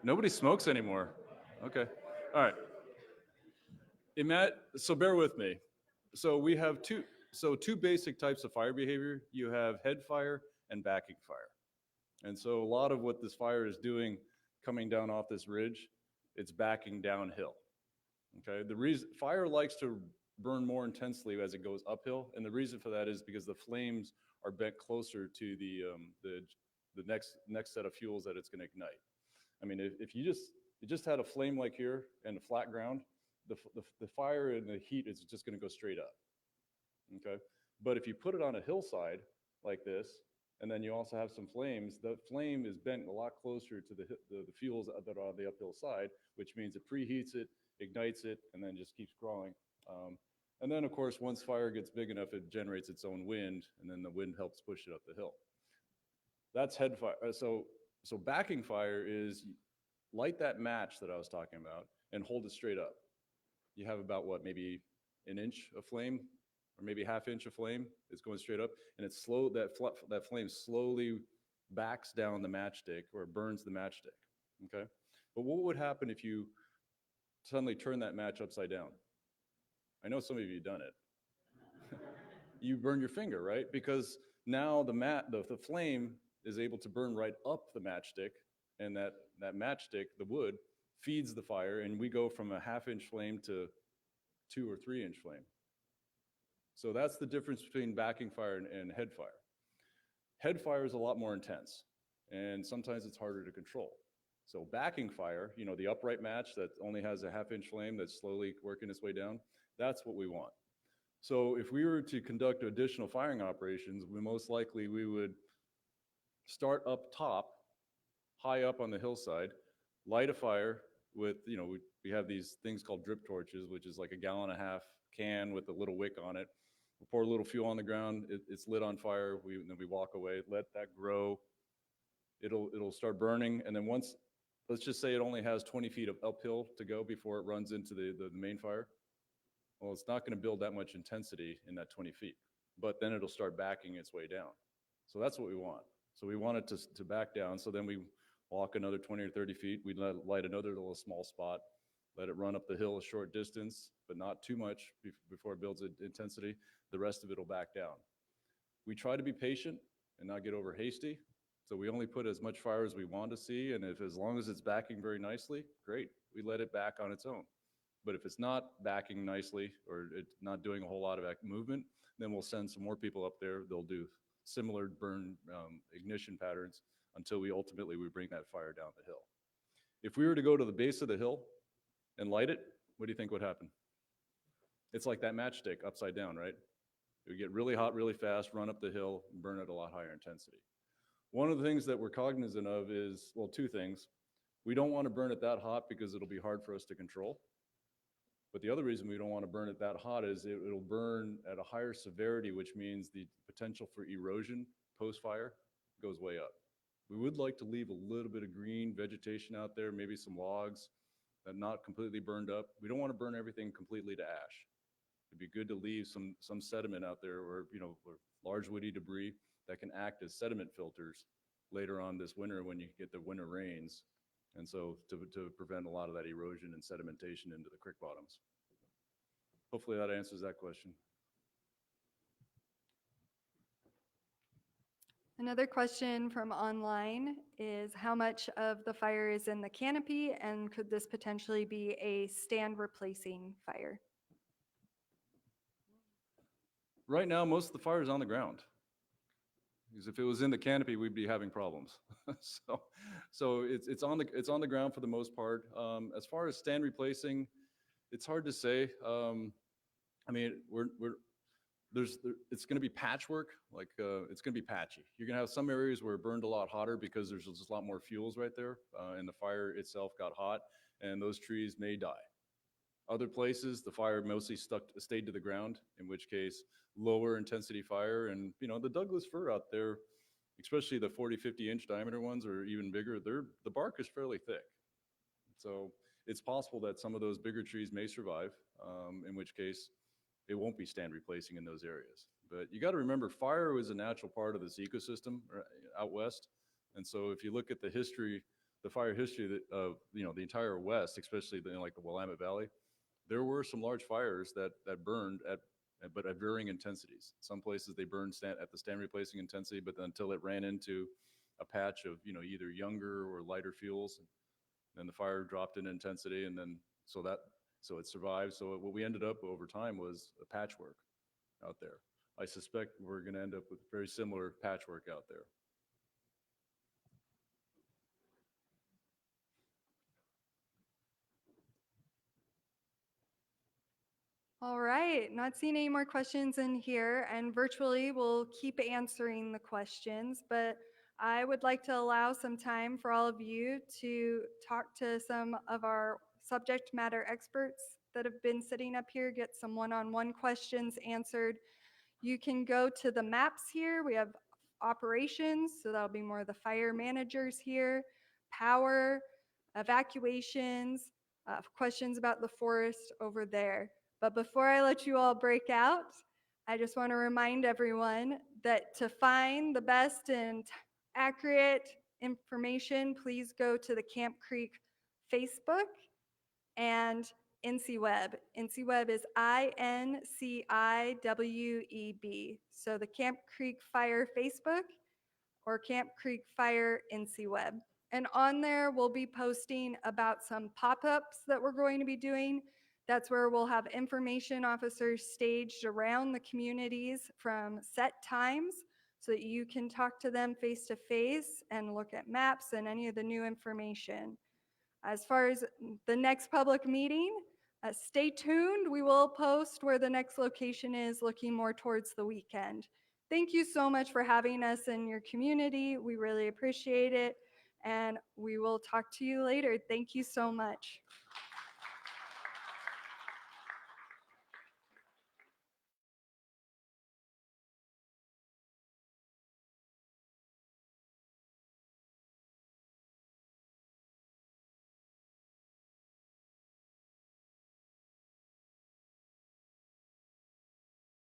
H: Nobody smokes anymore. Okay. All right. So bear with me. So we have two basic types of fire behavior. You have head fire and backing fire. And so a lot of what this fire is doing coming down off this ridge, it's backing downhill. Okay. The reason fire likes to burn more intensely as it goes uphill, and the reason for that is because the flames are bent closer to the next set of fuels that it's going to ignite. I mean, if you just had a flame like here and a flat ground, the fire and the heat is just going to go straight up. Okay. But if you put it on a hillside like this, and then you also have some flames, the flame is bent a lot closer to the fuels that are on the uphill side, which means it preheats it, ignites it, and then just keeps growing. And then, of course, once fire gets big enough, it generates its own wind, and then the wind helps push it up the hill. That's head fire. So backing fire is light that match that I was talking about and hold it straight up. You have about what, maybe an inch of flame, or maybe half inch of flame. It's going straight up, and it's slow. That flame slowly backs down the matchstick or burns the matchstick. Okay, but what would happen if you suddenly turn that match upside down? I know some of you have done it. You burn your finger, right? Because now the flame is able to burn right up the matchstick, and that matchstick, the wood, feeds the fire, and we go from a half-inch flame to 2 or 3 inch flame. So that's the difference between backing fire and head fire. Head fire is a lot more intense, and sometimes it's harder to control. So backing fire, the upright match that only has a half-inch flame that's slowly working its way down, that's what we want. So if we were to conduct additional firing operations, we would start up top, high up on the hillside, light a fire with, we have these things called drip torches, which is like a 1.5 gallon can with a little wick on it. We pour a little fuel on the ground, it's lit on fire, then we walk away, let that grow. It'll start burning, and then once, let's just say it only has 20 feet of uphill to go before it runs into the main fire. Well, it's not going to build that much intensity in that 20 feet, but then it'll start backing its way down. So that's what we want. So we want it to back down. So then we walk another 20 or 30 feet. We light another little small spot, let it run up the hill a short distance, but not too much before it builds intensity. The rest of it will back down. We try to be patient and not get over hasty. So we only put as much fire as we want to see. And as long as it's backing very nicely, great. We let it back on its own. But if it's not backing nicely or it's not doing a whole lot of movement, then we'll send some more people up there. They'll do similar burn ignition patterns until we bring that fire down the hill. If we were to go to the base of the hill and light it, what do you think would happen? It's like that matchstick upside down, right? It would get really hot really fast, run up the hill, and burn at a lot higher intensity. One of the things that we're cognizant of is, well, two things. We don't want to burn it that hot because it'll be hard for us to control. But the other reason we don't want to burn it that hot is it'll burn at a higher severity, which means the potential for erosion post-fire goes way up. We would like to leave a little bit of green vegetation out there, maybe some logs that not completely burned up. We don't want to burn everything completely to ash. It'd be good to leave some sediment out there, or or large woody debris that can act as sediment filters later on this winter when you get the winter rains, and so to prevent a lot of that erosion and sedimentation into the creek bottoms. Hopefully that answers that question.
A: Another question from online is how much of the fire is in the canopy, and could this potentially be a stand replacing fire?
H: Right now, most of the fire is on the ground. Because if it was in the canopy, we'd be having problems. so it's on the ground for the most part. As far as stand replacing, it's hard to say. I mean, it's going to be patchwork. Like it's going to be patchy. You're going to have some areas where it burned a lot hotter because there's just a lot more fuels right there, and the fire itself got hot, and those trees may die. Other places, the fire mostly stayed to the ground, in which case lower intensity fire. And the Douglas fir out there, especially the 40, 50-inch diameter ones or even bigger, the bark is fairly thick. So it's possible that some of those bigger trees may survive, in which case it won't be stand replacing in those areas. But you got to remember, fire is a natural part of this ecosystem out west. And so if you look at the history, the fire history of the entire west, especially like the Willamette Valley, there were some large fires that burned but at varying intensities. Some places they burned at the stand replacing intensity, but until it ran into a patch of either younger or lighter fuels, and then the fire dropped in intensity, and then so it survived. So what we ended up over time was a patchwork out there. I suspect we're going to end up with very similar patchwork out there.
A: All right, not seeing any more questions in here, and virtually we'll keep answering the questions, but I would like to allow some time for all of you to talk to some of our subject matter experts that have been sitting up here, get some one-on-one questions answered. You can go to the maps here. We have operations, so that'll be more of the fire managers here, power, evacuations, questions about the forest over there. But before I let you all break out, I just want to remind everyone that to find the best and accurate information, please go to the Camp Creek Facebook and INCIWeb. INCIWeb is INCIWEB. So the Camp Creek Fire Facebook or Camp Creek Fire INCIWeb. And on there, we'll be posting about some pop-ups that we're going to be doing. That's where we'll have information officers staged around the communities from set times so that you can talk to them face to face and look at maps and any of the new information. As far as the next public meeting, stay tuned. We will post where the next location is, looking more towards the weekend. Thank you so much for having us in your community. We really appreciate it, and we will talk to you later. Thank you so much.